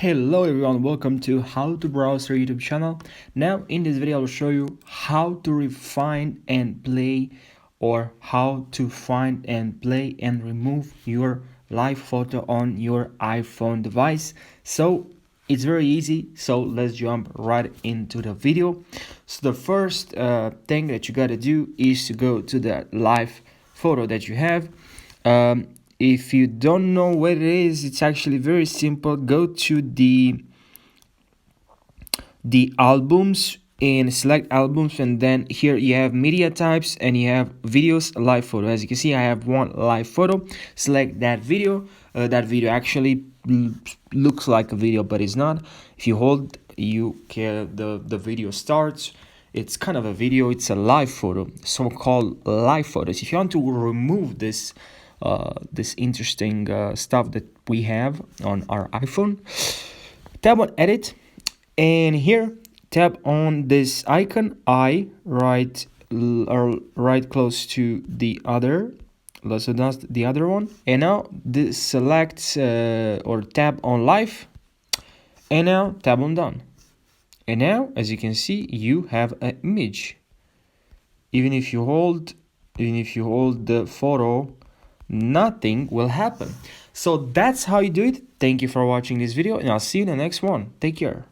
Hello everyone, welcome to How to Browse our YouTube channel. Now in this video I will show you how to refine and play, or how to find and play and remove your live photo on your iPhone device. So it's very easy, so let's jump right into the video. So the first thing that you gotta do is to go to the live photo that you have. If you don't know what it is, it's actually very simple. Go to the albums and select albums, and then here you have media types and you have videos, live photo. As you can see, I have one live photo. Select that video. That video actually looks like a video, but it's not. If you hold, the video starts. It's kind of a video. It's a live photo, so-called live photos. If you want to remove this interesting stuff that we have on our iPhone, tap on edit, and here tap on this icon right close to the other. So that's the other one, and now this select or tap on live, and now tap on done. And now, as you can see, you have an image. Even if you hold the photo, nothing will happen. So that's how you do it. Thank you for watching this video, and I'll see you in the next one. Take care.